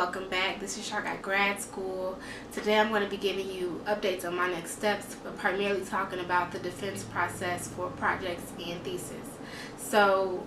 welcome back. This is Char'Nese at Grad School. Today I'm going to be giving you updates on my next steps, but primarily talking about the defense process for projects and thesis. So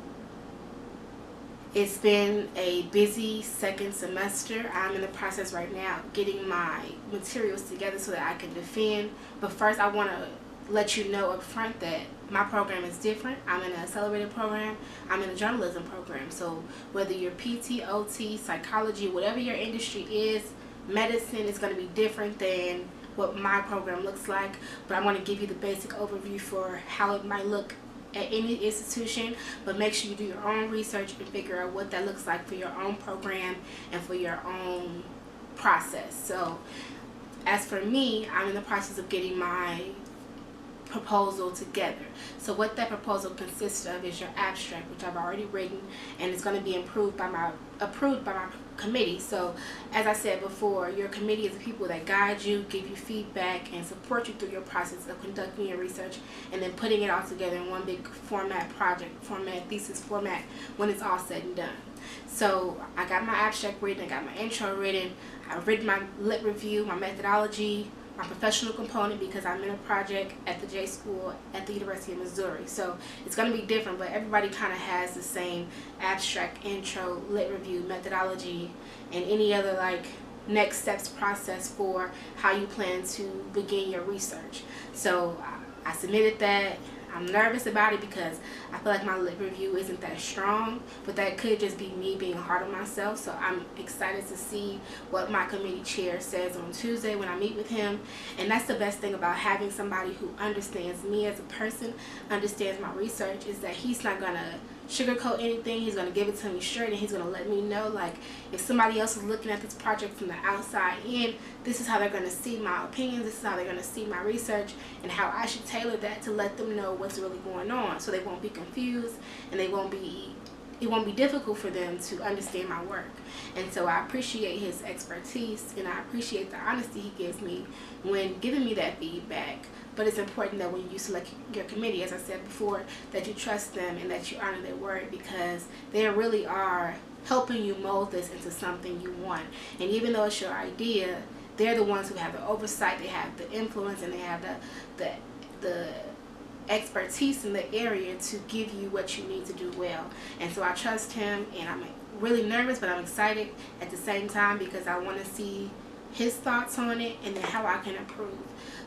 it's been a busy second semester. I'm in the process right now getting my materials together so that I can defend. But first I want to let you know up front that my program is different. I'm in an accelerated program. I'm in a journalism program. So whether you're PT, OT, psychology, whatever your industry is, medicine is going to be different than what my program looks like. But I'm going to give you the basic overview for how it might look at any institution, but make sure you do your own research and figure out what that looks like for your own program and for your own process. So as for me, I'm in the process of getting my proposal together. So what that proposal consists of is your abstract, which I've already written, and it's going to be approved by my committee. So as I said before, your committee is the people that guide you, give you feedback, and support you through your process of conducting your research and then putting it all together in one big project format, thesis format when it's all said and done. So I got my abstract written, I got my intro written, I've written my lit review, my methodology, my professional component, because I'm in a project at the J School at the University of Missouri. So it's going to be different, but everybody kind of has the same abstract, intro, lit review, methodology, and any other like next steps process for how you plan to begin your research. So I submitted that. I'm nervous about it because I feel like my lit review isn't that strong, but that could just be me being hard on myself. So I'm excited to see what my committee chair says on Tuesday when I meet with him. And that's the best thing about having somebody who understands me as a person, understands my research, is that he's not going to sugarcoat anything. He's going to give it to me straight, and he's going to let me know, like, if somebody else is looking at this project from the outside in, this is how they're going to see my opinions, this is how they're going to see my research, and how I should tailor that to let them know what's really going on, so they won't be confused and it won't be difficult for them to understand my work. And so I appreciate his expertise, and I appreciate the honesty he gives me when giving me that feedback. But it's important that when you select your committee, as I said before, that you trust them and that you honor their word, because they really are helping you mold this into something you want. And even though it's your idea, they're the ones who have the oversight, they have the influence, and they have the expertise in the area to give you what you need to do well. And so I trust him, and I'm really nervous, but I'm excited at the same time because I want to see his thoughts on it and then how I can improve.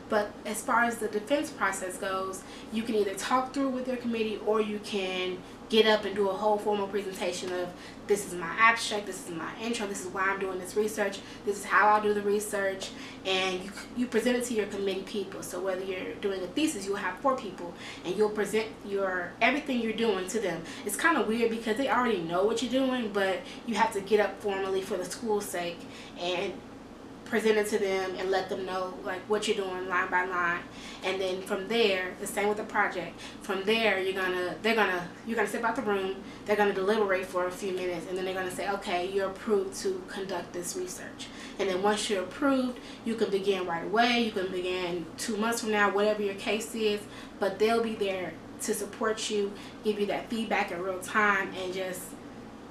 But as far as the defense process goes, you can either talk through with your committee, or you can get up and do a whole formal presentation of, this is my abstract, this is my intro, this is why I'm doing this research, this is how I'll do the research, and you present it to your committee people. So whether you're doing a thesis, you'll have 4 people, and you'll present everything you're doing to them. It's kind of weird because they already know what you're doing, but you have to get up formally for the school's sake and present it to them and let them know like what you're doing line by line. And then from there, the same with the project, from there you're gonna step out the room, they're gonna deliberate for a few minutes, and then they're gonna say, okay, you're approved to conduct this research. And then once you're approved, you can begin right away, you can begin 2 months from now, whatever your case is, but they'll be there to support you, give you that feedback in real time, and just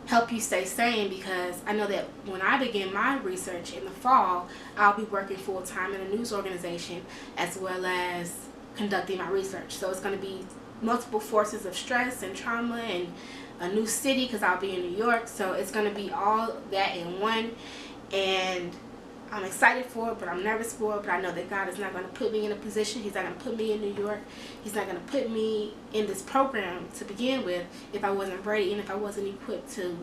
help you stay sane, because I know that when I begin my research in the fall, I'll be working full-time in a news organization as well as conducting my research. So it's going to be multiple forces of stress and trauma and a new city because I'll be in New York. So it's going to be all that in one, and I'm excited for it, but I'm nervous for it. But I know that God is not going to put me in a position. He's not going to put me in New York. He's not going to put me in this program to begin with if I wasn't ready and if I wasn't equipped to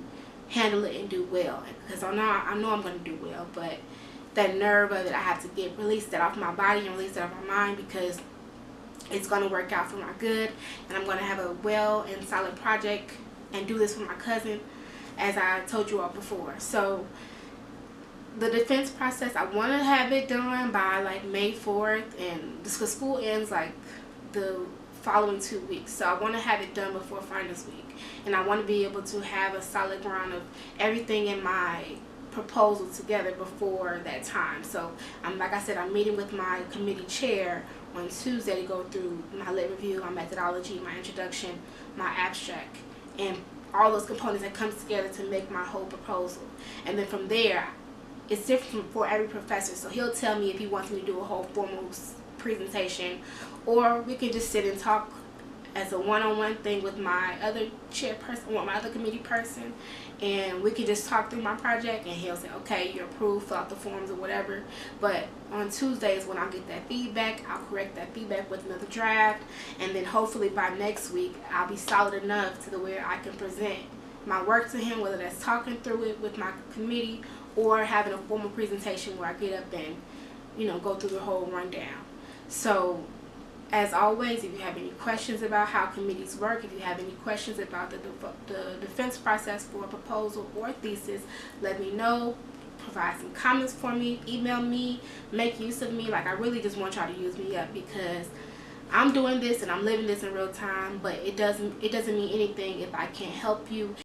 handle it and do well. Because I know I'm going to do well, but that nerve of it, I have to release that off my body and release that off my mind, because it's going to work out for my good, and I'm going to have a well and solid project and do this for my cousin, as I told you all before. So the defense process, I want to have it done by like May 4th, and because school ends like the following 2 weeks, so I want to have it done before finals week, and I want to be able to have a solid ground of everything in my proposal together before that time. So like I said, I'm meeting with my committee chair on Tuesday to go through my lit review, my methodology, my introduction, my abstract, and all those components that comes together to make my whole proposal. And then from there, it's different for every professor. So he'll tell me if he wants me to do a whole formal presentation, or we can just sit and talk as a one-on-one thing with my other chairperson or my other committee person, and we can just talk through my project, and he'll say, okay, you're approved, fill out the forms or whatever. But on Tuesdays, when I get that feedback, I'll correct that feedback with another draft, and then hopefully by next week I'll be solid enough to the where I can present my work to him, whether that's talking through it with my committee or having a formal presentation where I get up and, you know, go through the whole rundown. So as always, if you have any questions about how committees work, if you have any questions about the defense process for a proposal or thesis, let me know. Provide some comments for me, email me, make use of me. Like, I really just want y'all to use me up, because I'm doing this and I'm living this in real time, but it doesn't mean anything if I can't help you